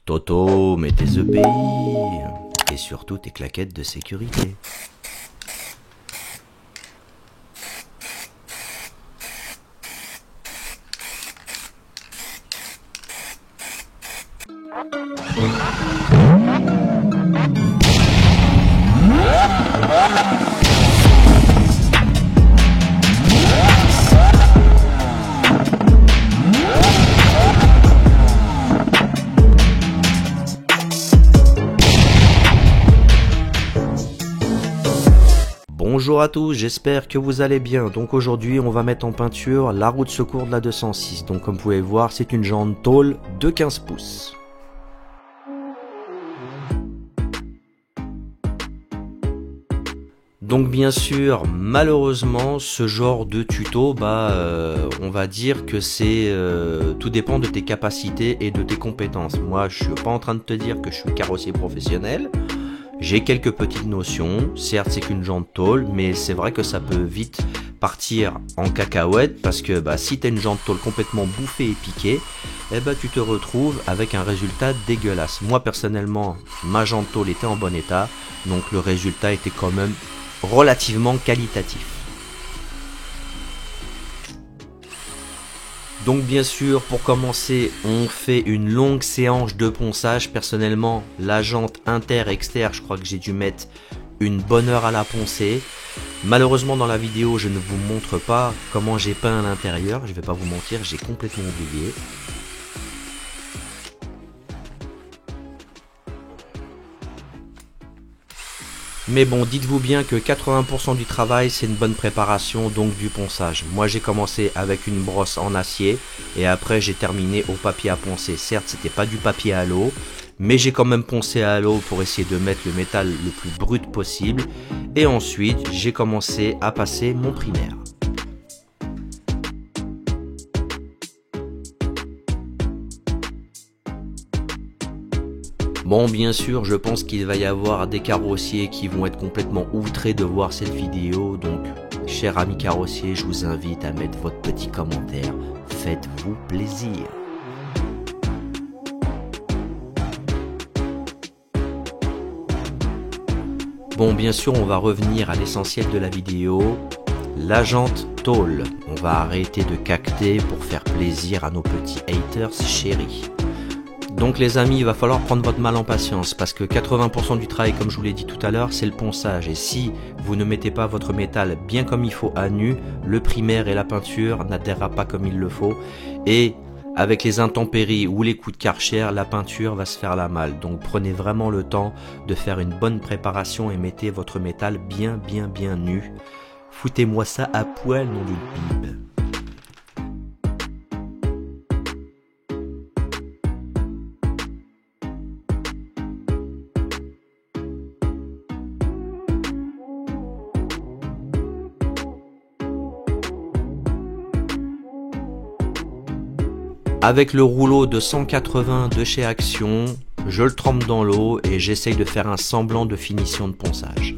Toto, mets tes EPI et surtout tes claquettes de sécurité. Bonjour à tous, j'espère que vous allez bien. Donc aujourd'hui on va mettre en peinture la roue de secours de la 206. Donc comme vous pouvez voir, c'est une jante tôle de 15 pouces. Donc bien sûr, malheureusement, ce genre de tuto, on va dire que c'est tout dépend de tes capacités et de tes compétences. Moi, je suis pas en train de te dire que je suis carrossier professionnel. J'ai quelques petites notions, certes c'est qu'une jante tôle, mais c'est vrai que ça peut vite partir en cacahuète parce que si tu as une jante tôle complètement bouffée et piquée, tu te retrouves avec un résultat dégueulasse. Moi personnellement, ma jante tôle était en bon état, donc le résultat était quand même relativement qualitatif. Donc bien sûr, pour commencer, on fait une longue séance de ponçage. Personnellement, la jante inter-exter, je crois que j'ai dû mettre une bonne heure à la poncer. Malheureusement, dans la vidéo, je ne vous montre pas comment j'ai peint à l'intérieur. Je vais pas vous mentir, j'ai complètement oublié. Mais bon, dites-vous bien que 80% du travail, c'est une bonne préparation, donc du ponçage. Moi, j'ai commencé avec une brosse en acier et après, j'ai terminé au papier à poncer. Certes, c'était pas du papier à l'eau, mais j'ai quand même poncé à l'eau pour essayer de mettre le métal le plus brut possible. Et ensuite, j'ai commencé à passer mon primaire. Bon, bien sûr, je pense qu'il va y avoir des carrossiers qui vont être complètement outrés de voir cette vidéo. Donc, chers amis carrossiers, je vous invite à mettre votre petit commentaire. Faites-vous plaisir. Bon, bien sûr, on va revenir à l'essentiel de la vidéo. La jante tôle. On va arrêter de cacter pour faire plaisir à nos petits haters chéris. Donc les amis, il va falloir prendre votre mal en patience parce que 80% du travail, comme je vous l'ai dit tout à l'heure, c'est le ponçage. Et si vous ne mettez pas votre métal bien comme il faut à nu, le primaire et la peinture n'adhérera pas comme il le faut. Et avec les intempéries ou les coups de Karcher, la peinture va se faire la malle. Donc prenez vraiment le temps de faire une bonne préparation et mettez votre métal bien nu. Foutez-moi ça à poil, nom d'une pipe. Avec le rouleau de 180 de chez Action, je le trempe dans l'eau et j'essaye de faire un semblant de finition de ponçage.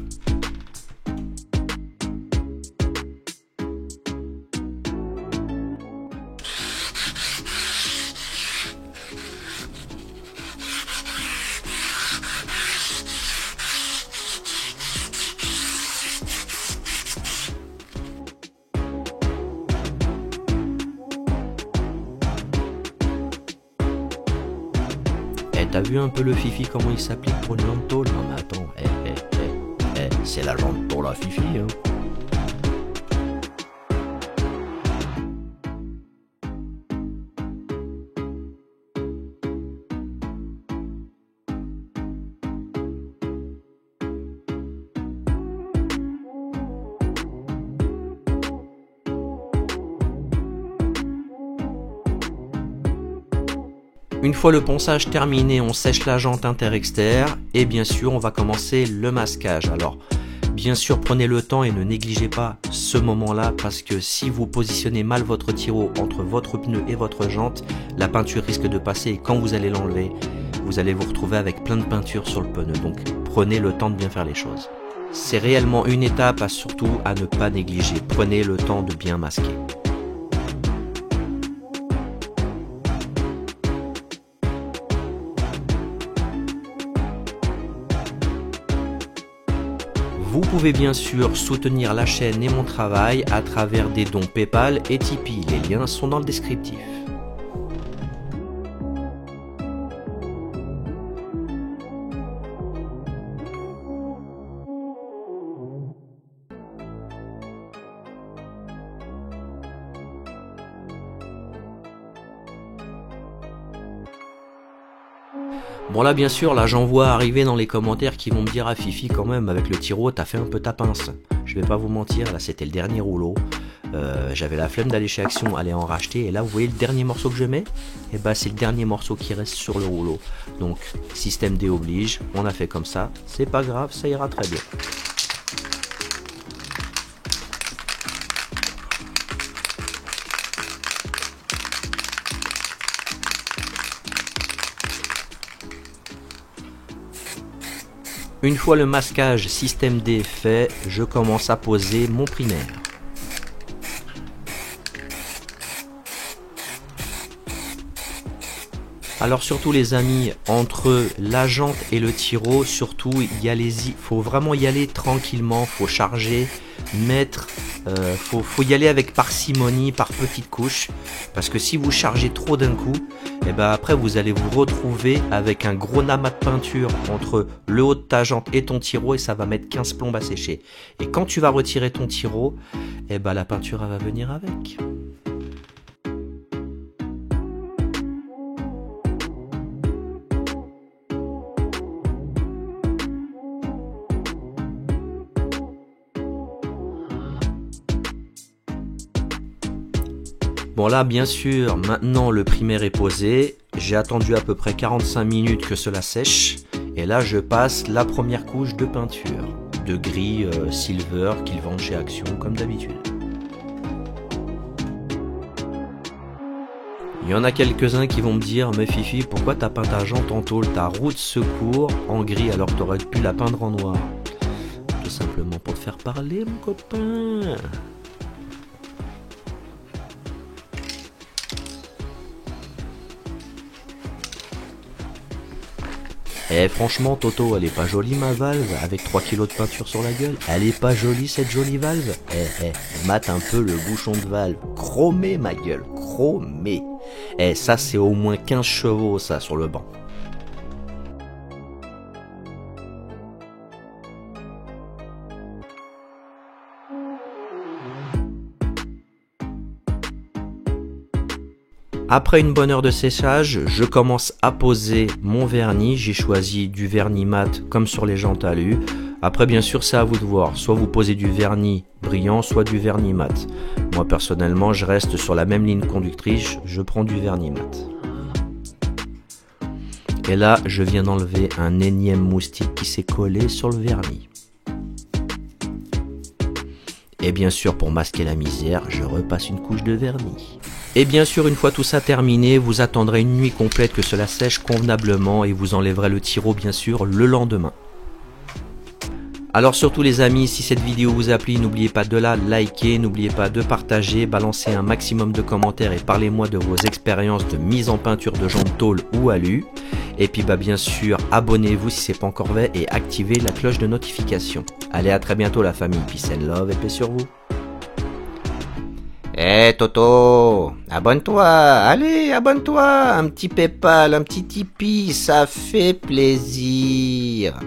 T'as vu un peu le fifi comment il s'applique pour une jante tôle? Non mais attends, c'est la jante tôle à fifi hein. Une fois le ponçage terminé, on sèche la jante inter-exter et bien sûr on va commencer le masquage. Alors bien sûr prenez le temps et ne négligez pas ce moment-là parce que si vous positionnez mal votre tiro entre votre pneu et votre jante, la peinture risque de passer et quand vous allez l'enlever, vous allez vous retrouver avec plein de peinture sur le pneu. Donc prenez le temps de bien faire les choses. C'est réellement une étape surtout à ne pas négliger. Prenez le temps de bien masquer. Vous pouvez bien sûr soutenir la chaîne et mon travail à travers des dons PayPal et Tipeee. Les liens sont dans le descriptif. Bon là bien sûr, là j'en vois arriver dans les commentaires qui vont me dire « Ah Fifi quand même, avec le tiro t'as fait un peu ta pince ». Je vais pas vous mentir, là c'était le dernier rouleau. J'avais la flemme d'aller chez Action, aller en racheter. Et là vous voyez le dernier morceau que je mets, et bah c'est le dernier morceau qui reste sur le rouleau. Donc système D oblige, on a fait comme ça, c'est pas grave, ça ira très bien. Une fois le masquage système D fait, je commence à poser mon primaire. Alors surtout les amis, entre la jante et le tiro, surtout faut vraiment y aller tranquillement, faut charger, mettre, faut y aller avec parcimonie, par petites couches, parce que si vous chargez trop d'un coup, et ben après vous allez vous retrouver avec un gros amas de peinture entre le haut de ta jante et ton tiro, et ça va mettre 15 plombes à sécher. Et quand tu vas retirer ton tiro, et ben la peinture elle va venir avec. Bon là bien sûr, maintenant le primaire est posé, j'ai attendu à peu près 45 minutes que cela sèche, et là je passe la première couche de peinture, de gris silver qu'ils vendent chez Action comme d'habitude. Il y en a quelques-uns qui vont me dire « Mais Fifi, pourquoi t'as peint ta jante en tôle, ta roue de secours en gris alors que t'aurais pu la peindre en noir ?» Tout simplement pour te faire parler mon copain. Eh franchement Toto, elle est pas jolie ma valve, avec 3 kilos de peinture sur la gueule. Elle est pas jolie cette jolie valve. Mate un peu le bouchon de valve. Chromé ma gueule, chromé. Ça c'est au moins 15 chevaux ça sur le banc. Après une bonne heure de séchage, je commence à poser mon vernis. J'ai choisi du vernis mat comme sur les jantes alu. Après bien sûr c'est à vous de voir, soit vous posez du vernis brillant, soit du vernis mat. Moi personnellement je reste sur la même ligne conductrice, je prends du vernis mat. Et là je viens d'enlever un énième moustique qui s'est collé sur le vernis. Et bien sûr pour masquer la misère, je repasse une couche de vernis. Et bien sûr, une fois tout ça terminé, vous attendrez une nuit complète que cela sèche convenablement et vous enlèverez le tiro bien sûr le lendemain. Alors surtout les amis, si cette vidéo vous a plu, n'oubliez pas de la liker, n'oubliez pas de partager, balancer un maximum de commentaires et parlez-moi de vos expériences de mise en peinture de jantes tôle ou alu. Et puis bien sûr, abonnez-vous si c'est pas encore fait et activez la cloche de notification. Allez, à très bientôt la famille, peace and love et paix sur vous. Toto, abonne-toi, allez, abonne-toi, un petit PayPal, un petit Tipeee, ça fait plaisir.